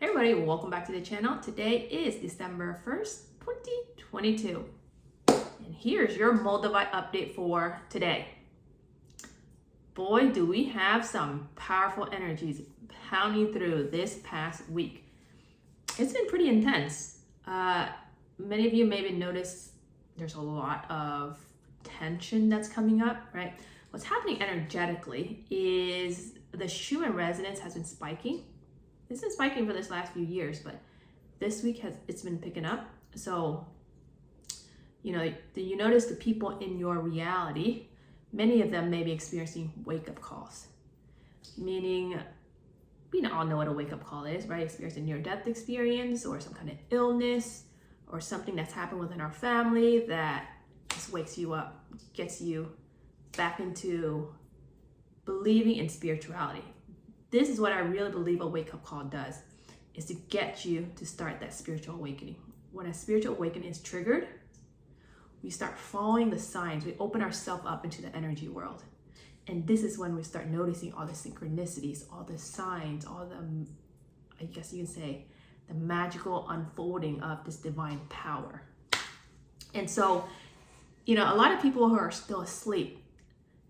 Hey everybody, welcome back to the channel. Today is December 1st, 2022. And here's your Moldavite update for today. Boy, do we have some powerful energies pounding through this past week. It's been pretty intense. Many of you maybe noticed there's a lot of tension that's coming up, right? What's happening energetically is the Schumann resonance has been spiking. It's been spiking for this last few years, but this week it's been picking up. So, you notice the people in your reality, many of them may be experiencing wake-up calls. Meaning, we all know what a wake-up call is, right? Experiencing near-death experience or some kind of illness or something that's happened within our family that just wakes you up, gets you back into believing in spirituality. This is what I really believe a wake-up call does, is to get you to start that spiritual awakening. When a spiritual awakening is triggered, we start following the signs. We open ourselves up into the energy world. And this is when we start noticing all the synchronicities, all the signs, all the, I guess you can say, the magical unfolding of this divine power. And so, a lot of people who are still asleep,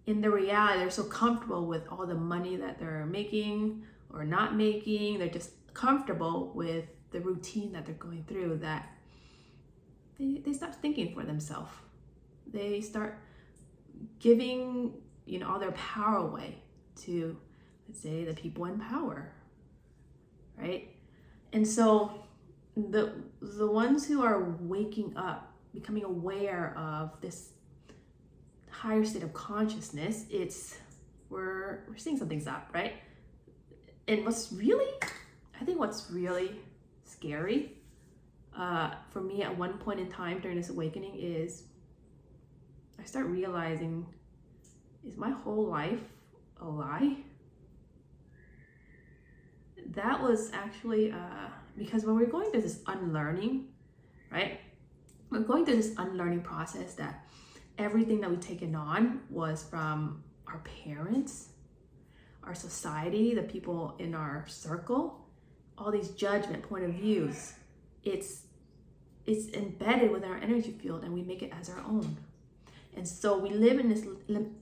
in the reality, they're so comfortable with all the money that they're making or not making. They're just comfortable with the routine that they're going through that they stop thinking for themselves. They start giving, all their power away to, let's say, the people in power, right? And so the ones who are waking up, becoming aware of this higher state of consciousness, we're seeing something's up, right? And what's really scary for me at one point in time during this awakening is I start realizing, is my whole life a lie? That was actually because when we're going through this unlearning, right? We're going through this unlearning process that everything that we've taken on was from our parents, our society, the people in our circle, all these judgment point of views. It's embedded within our energy field and we make it as our own. And so we live in this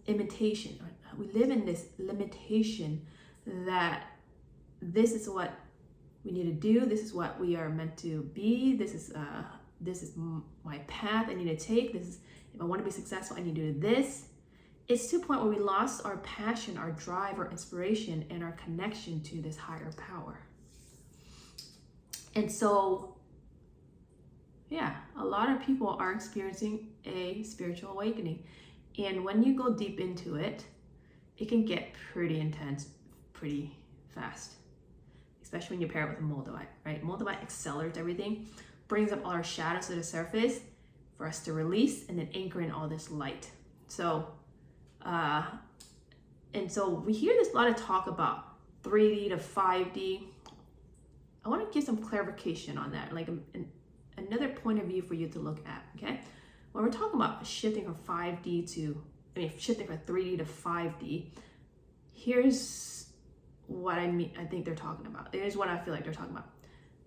imitation. We live in this limitation that this is what we need to do. This is what we are meant to be. This is my path I need to take. If I want to be successful, I need to do this. It's to a point where we lost our passion, our drive, our inspiration, and our connection to this higher power. And so, a lot of people are experiencing a spiritual awakening. And when you go deep into it, it can get pretty intense pretty fast, especially when you pair it with a Moldavite, right? Moldavite accelerates everything, brings up all our shadows to the surface for us to release and then anchor in all this light. So, and so we hear this a lot of talk about 3D to 5D. I want to give some clarification on that, like another point of view for you to look at, okay? When we're talking about shifting from 3D to 5D, here's what I think they're talking about. Here's what I feel like they're talking about.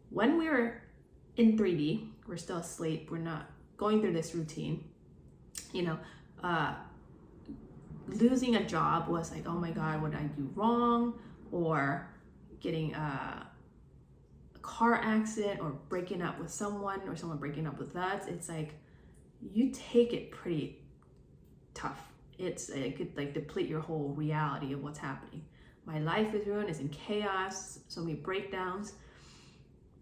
When we're in 3D, we're still asleep, we're not going through this routine, losing a job was like, oh my God, what did I do wrong? Or getting a car accident or breaking up with someone or someone breaking up with us. It's like, you take it pretty tough. It could like deplete your whole reality of what's happening. My life is ruined, it's in chaos, so many breakdowns.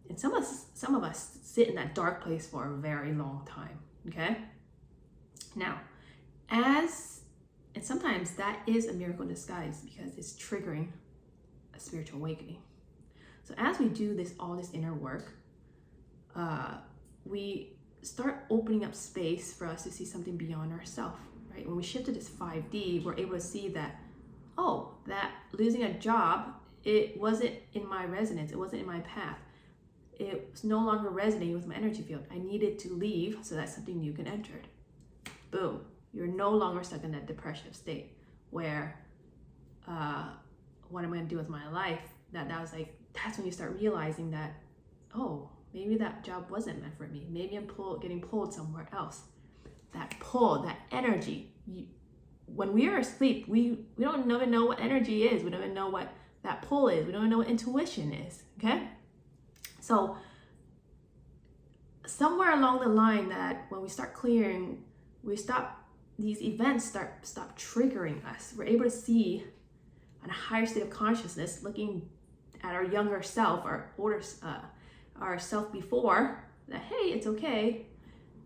And some of us sit in that dark place for a very long time, okay? Now, and sometimes that is a miracle in disguise because it's triggering a spiritual awakening. So as we do all this inner work, we start opening up space for us to see something beyond ourselves, right? When we shift to this 5D, we're able to see that, that losing a job, it wasn't in my resonance, it wasn't in my path. It was no longer resonating with my energy field. I needed to leave so that something new can enter. Boom. You're no longer stuck in that depressive state where, what am I going to do with my life? That was like that's when you start realizing that, oh, maybe that job wasn't meant for me. Maybe I'm getting pulled somewhere else. That pull, that energy. When we are asleep, we don't even know what energy is. We don't even know what that pull is. We don't even know what intuition is, okay? So somewhere along the line that when we start clearing, these events stop triggering us. We're able to see on a higher state of consciousness, looking at our younger self, our older, our self before, that, hey, it's okay,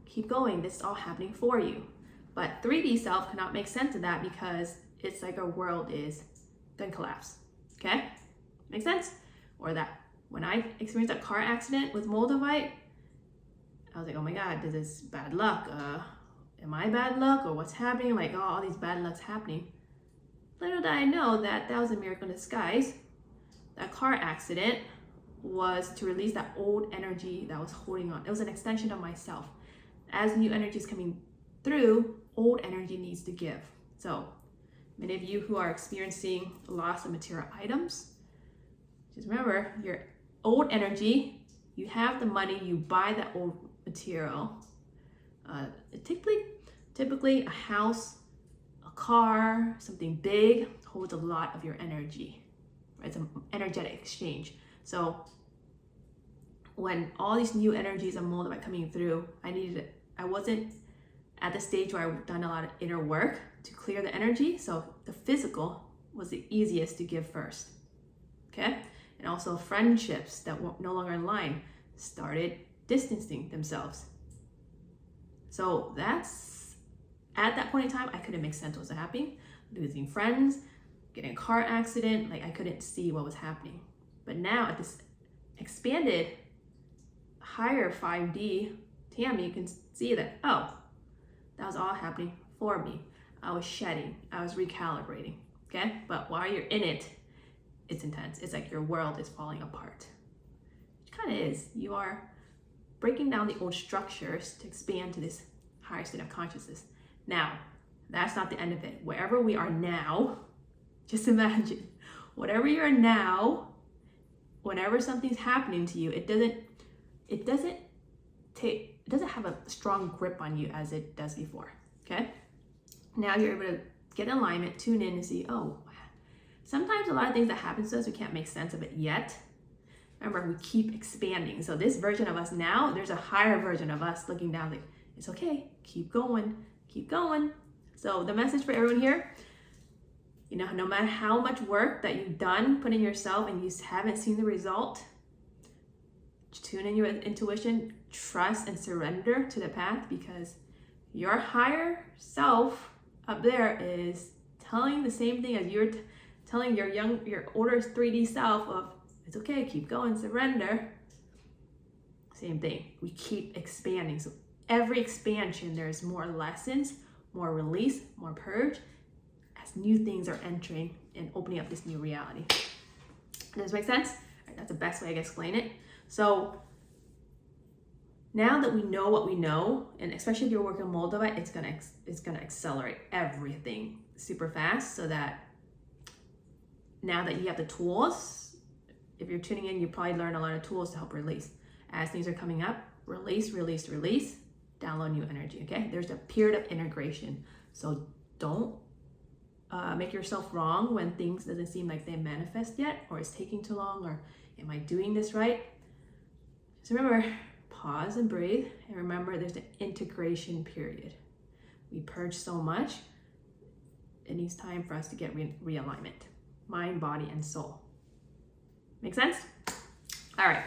keep going, this is all happening for you. But 3D self cannot make sense of that because it's like our world is gonna collapse, okay? Make sense? Or that when I experienced that car accident with Moldavite, I was like, oh my God, this is bad luck. Am I bad luck or what's happening? Like, oh, all these bad lucks happening. Little did I know that was a miracle in disguise. That car accident was to release that old energy that was holding on. It was an extension of myself. As new energy is coming through, old energy needs to give. So many of you who are experiencing loss of material items, just remember your old energy, you have the money, you buy that old material. Typically a house, a car, something big holds a lot of your energy. Right? It's an energetic exchange. So when all these new energies of Moldavite coming through, I wasn't at the stage where I've done a lot of inner work to clear the energy. So the physical was the easiest to give first. Okay? And also friendships that were no longer in line started distancing themselves. So that's, at that point in time, I couldn't make sense of what was happening. Losing friends, getting a car accident, like I couldn't see what was happening. But now at this expanded, higher 5D Tammy, you can see that, oh, that was all happening for me. I was shedding, I was recalibrating, okay? But while you're in it, it's intense. It's like your world is falling apart. It kind of is. You are breaking down the old structures to expand to this higher state of consciousness. Now, that's not the end of it. Wherever we are now, just imagine, whatever you are now, whenever something's happening to you, it doesn't have a strong grip on you as it does before, okay? Now you're able to get in alignment, tune in and see, oh, sometimes a lot of things that happen to us, we can't make sense of it yet. Remember, we keep expanding. So this version of us now, there's a higher version of us looking down like, it's okay, keep going, keep going. So the message for everyone here, you know, no matter how much work that you've done, put in yourself and you haven't seen the result, tune in your intuition, trust and surrender to the path, because your higher self up there is telling the same thing as you're telling your older 3D self of, it's okay, keep going, surrender. Same thing. We keep expanding. So every expansion, there's more lessons, more release, more purge, as new things are entering and opening up this new reality. Does this make sense? All right, that's the best way I can explain it. So now that we know what we know, and especially if you're working Moldavite, it's gonna accelerate everything super fast, so that now that you have the tools, if you're tuning in, you probably learn a lot of tools to help release. As things are coming up, release, release, release, download new energy, okay? There's a period of integration. So don't make yourself wrong when things doesn't seem like they manifest yet, or it's taking too long, or am I doing this right? Just remember, pause and breathe, and remember there's an integration period. We purge so much, it needs time for us to get realignment. Mind, body, and soul. Make sense? All right.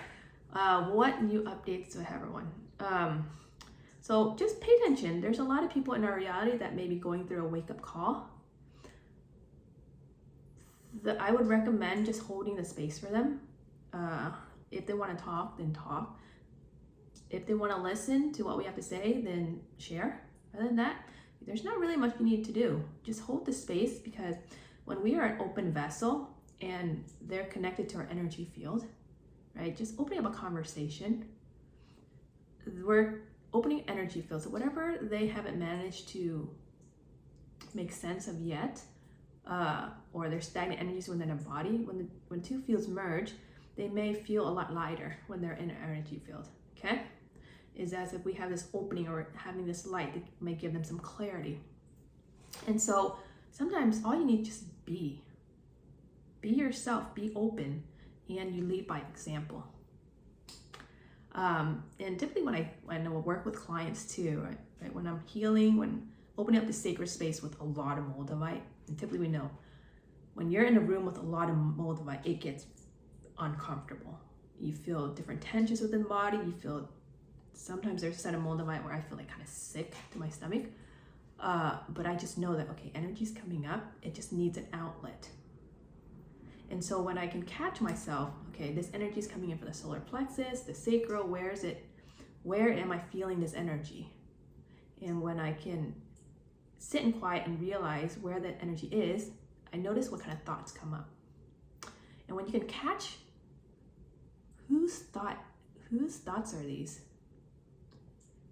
What new updates do I have, everyone? So just pay attention. There's a lot of people in our reality that may be going through a wake-up call. I would recommend just holding the space for them. If they want to talk, then talk. If they want to listen to what we have to say, then share. Other than that, there's not really much you need to do. Just hold the space, because when we are an open vessel and they're connected to our energy field, right? Just opening up a conversation. We're opening energy fields. So whatever they haven't managed to make sense of yet, or there's stagnant energies within their body, when two fields merge, they may feel a lot lighter when they're in an energy field, okay? It's as if we have this opening or having this light that may give them some clarity. And so sometimes all you need to just be yourself, be open, and you lead by example. And typically when I work with clients too, right, when I'm healing, when opening up the sacred space with a lot of Moldavite, and typically we know when you're in a room with a lot of Moldavite, it gets uncomfortable. You feel different tensions within the body. You feel, sometimes there's a set of Moldavite where I feel like kind of sick to my stomach. But I just know that, okay, energy's coming up. It just needs an outlet. And so when I can catch myself, okay, this energy is coming in for the solar plexus, the sacral, where is it? Where am I feeling this energy? And when I can sit in quiet and realize where that energy is, I notice what kind of thoughts come up. And when you can catch whose thoughts are these?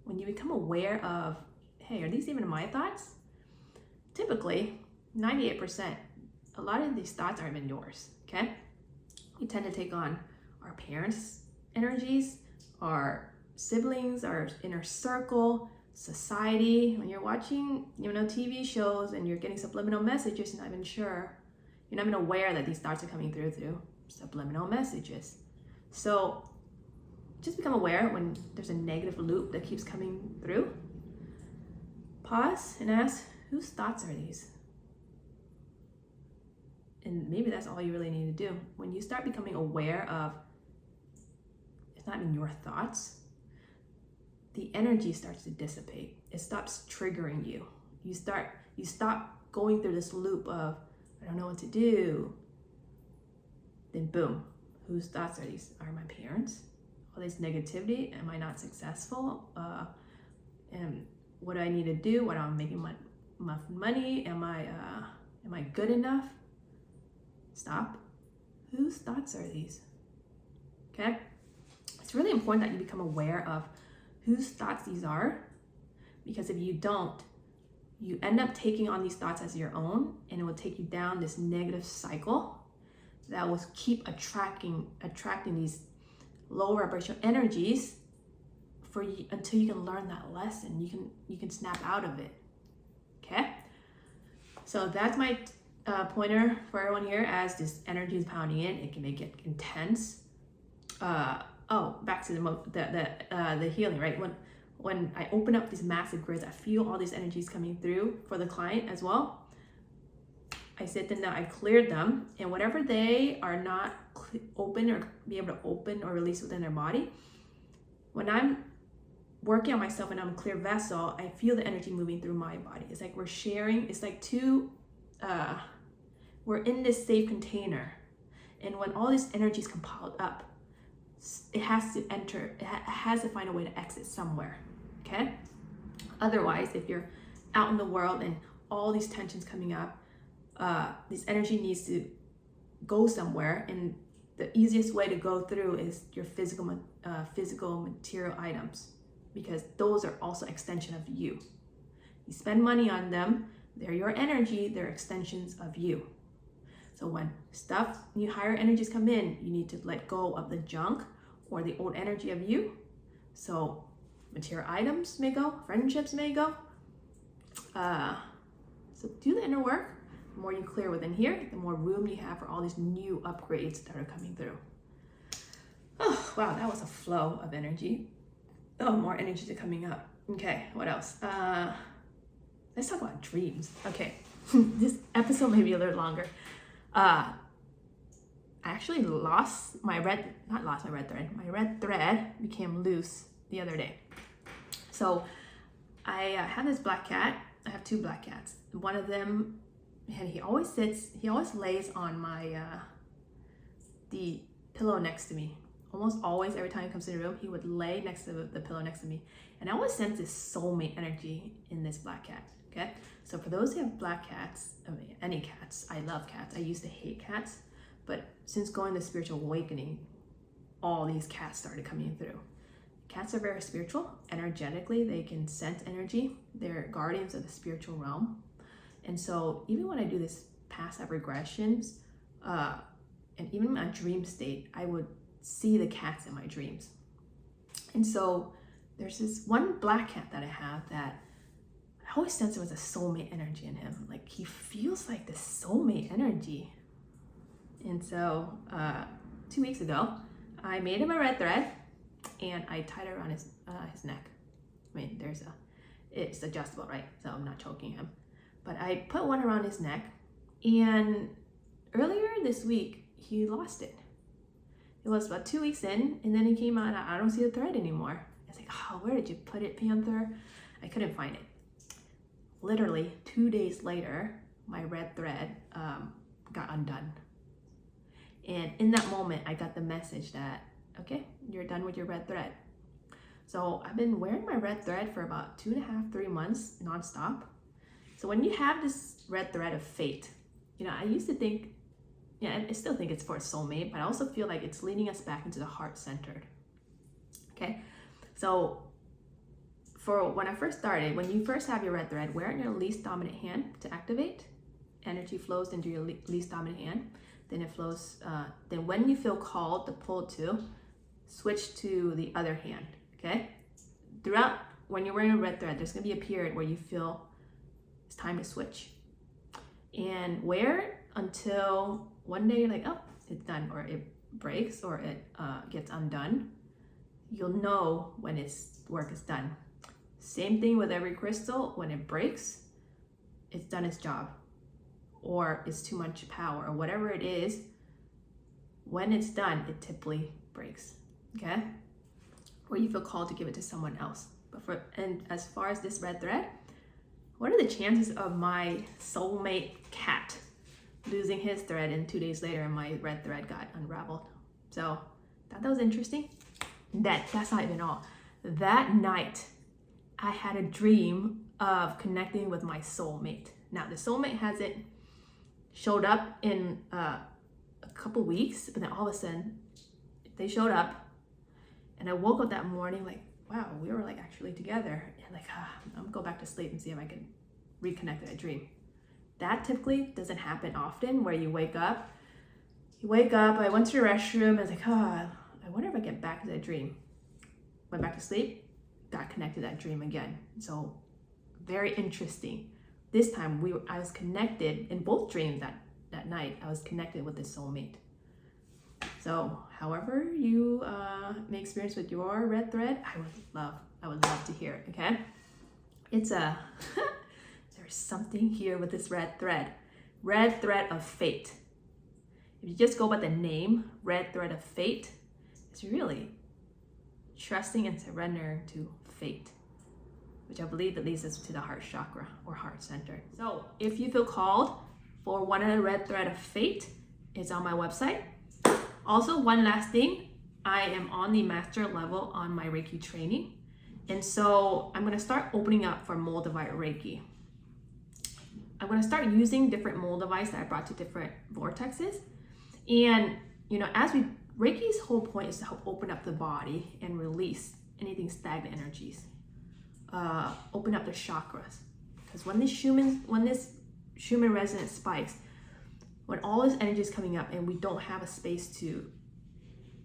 When you become aware of, hey, are these even my thoughts? Typically, 98%, a lot of these thoughts aren't even yours, okay? We tend to take on our parents' energies, our siblings, our inner circle, society. When you're watching, TV shows and you're getting subliminal messages, you're not even sure. You're not even aware that these thoughts are coming through subliminal messages. So just become aware when there's a negative loop that keeps coming through. Pause and ask, whose thoughts are these? And maybe that's all you really need to do. When you start becoming aware of, it's not even your thoughts, the energy starts to dissipate. It stops triggering you. You stop going through this loop of, I don't know what to do. Then boom, whose thoughts are these? Are my parents? All this negativity? Am I not successful? And what do I need to do? What am I making money? Am I good enough? Stop. Whose thoughts are these? Okay? It's really important that you become aware of whose thoughts these are, because if you don't, you end up taking on these thoughts as your own, and it will take you down this negative cycle that will keep attracting these low vibrational energies for you until you can learn that lesson. You can snap out of it. Okay? So that's my pointer for everyone here. As this energy is pounding in, it can make it intense. Back to the healing, right? When I open up these massive grids, I feel all these energies coming through for the client as well. I sit them down, I cleared them, and whatever they are not open or be able to open or release within their body, when I'm working on myself and I'm a clear vessel, I feel the energy moving through my body. It's like we're sharing, it's like we're in this safe container. And when all these energies come piled up, it has to enter, it has to find a way to exit somewhere, okay? Otherwise, if you're out in the world and all these tensions coming up, this energy needs to go somewhere, and the easiest way to go through is your physical material items, because those are also extension of you. You spend money on them, they're your energy, they're extensions of you. So when new higher energies come in, you need to let go of the junk or the old energy of you. So material items may go, friendships may go. So do the inner work. The more you clear within here, the more room you have for all these new upgrades that are coming through. Oh, wow, that was a flow of energy. Oh, more energies are coming up. Okay, what else? Let's talk about dreams. Okay, this episode may be a little longer. I actually my red thread became loose the other day. So I have this black cat. I have two black cats. One of them, and he always lays on my the pillow next to me. Almost always, every time he comes in the room, he would lay next to the pillow next to me. And I always sense this soulmate energy in this black cat, okay? So for those who have black cats, any cats, I love cats. I used to hate cats, but since going to spiritual awakening, all these cats started coming through. Cats are very spiritual. Energetically, they can sense energy. They're guardians of the spiritual realm. And so even when I do this past life regressions, And even in my dream state, I would see the cats in my dreams. And so there's this one black cat that I have that I always sense there was a soulmate energy in him. Like, he feels like this soulmate energy. And so 2 weeks ago, I made him a red thread and I tied it around his neck. I mean, it's adjustable, right? So I'm not choking him. But I put one around his neck, and earlier this week, he lost it. It was about 2 weeks in, and then he came out, and I don't see the thread anymore. I was like, oh, where did you put it, Panther? I couldn't find it. Literally 2 days later, my red thread got undone. And in that moment, I got the message that, okay, you're done with your red thread. So I've been wearing my red thread for about 2.5, 3 months nonstop. So when you have this red thread of fate, I used to think, I still think it's for a soulmate, but I also feel like it's leading us back into the heart-centered. Okay, so for when I first started, when you first have your red thread, wear it in your least dominant hand to activate. Energy flows into your least dominant hand. Then it flows, then when you feel called to pull to, switch to the other hand, okay? Throughout, when you're wearing a red thread, there's gonna be a period where you feel it's time to switch. And wear it until one day you're like, oh, it's done, or it breaks, or it gets undone. You'll know when its work is done. Same thing with every crystal. When it breaks, it's done its job, or it's too much power, or whatever it is. When it's done, it typically breaks, okay? Or you feel called to give it to someone else. And as far as this red thread, what are the chances of my soulmate cat losing his thread, and 2 days later my red thread got unraveled? So that was interesting. That's not even all. That night, I had a dream of connecting with my soulmate. Now, the soulmate hasn't showed up in a couple weeks, but then all of a sudden they showed up, and I woke up that morning like, wow, we were like actually together, and like, I'm gonna go back to sleep and see if I can reconnect with that dream. That typically doesn't happen often, where you wake up, I went to the restroom, and I was like, I wonder if I get back to that dream. Went back to sleep, got connected to that dream again. So very interesting. This time I was connected in both dreams that night. I was connected with this soulmate. So however you may experience with your red thread, I would love to hear it, okay? It's there's something here with this red thread of fate. If you just go by the name, red thread of fate, it's really trusting and surrendering to fate, which I believe that leads us to the heart chakra or heart center. So if you feel called for one of the red thread of fate, it's on my website. Also, one last thing, I am on the master level on my Reiki training. And so I'm gonna start opening up for Moldavite Reiki. I'm gonna start using different Moldavites that I brought to different vortexes. And Reiki's whole point is to help open up the body and release anything stagnant energies. Open up the chakras. Because when this Schumann resonance spikes, when all this energy is coming up and we don't have a space to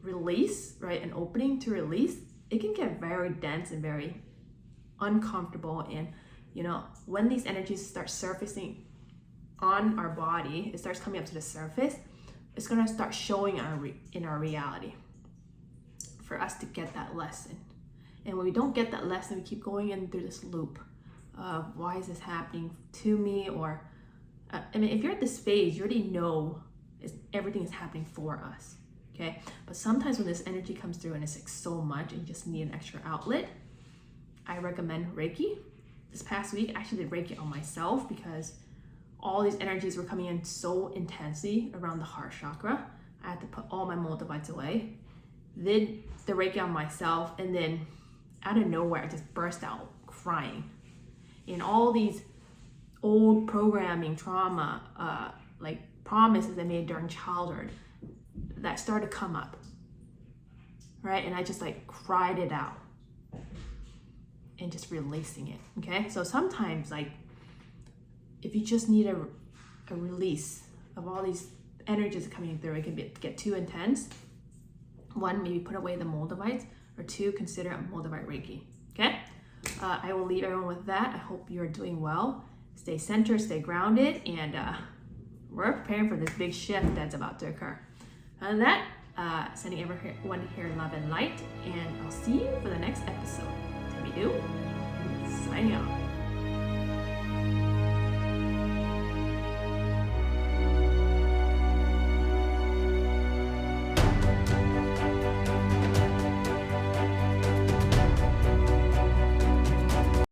release, right, an opening to release, it can get very dense and very uncomfortable. And when these energies start surfacing on our body, it starts coming up to the surface, it's going to start showing in our reality for us to get that lesson. And when we don't get that lesson, we keep going in through this loop of why is this happening to me? Or if you're at this phase, you already know everything is happening for us, okay? But sometimes when this energy comes through and it's like so much and you just need an extra outlet, I recommend Reiki. This past week, I actually did Reiki on myself because all these energies were coming in so intensely around the heart chakra. I had to put all my Moldavites away. Did the Reiki on myself, and then out of nowhere, I just burst out crying. And all these old programming, trauma, like promises I made during childhood that started to come up, right? And I just like cried it out and just releasing it, okay? So sometimes, like, if you just need a release of all these energies coming through. It can get too intense. One, maybe put away the Moldavites, or two, consider a Moldavite Reiki. Okay? I will leave everyone with that. I hope you're doing well. Stay centered, stay grounded, and we're preparing for this big shift that's about to occur. Other than that, sending everyone here love and light, and I'll see you for the next episode. Timmy Do, signing off.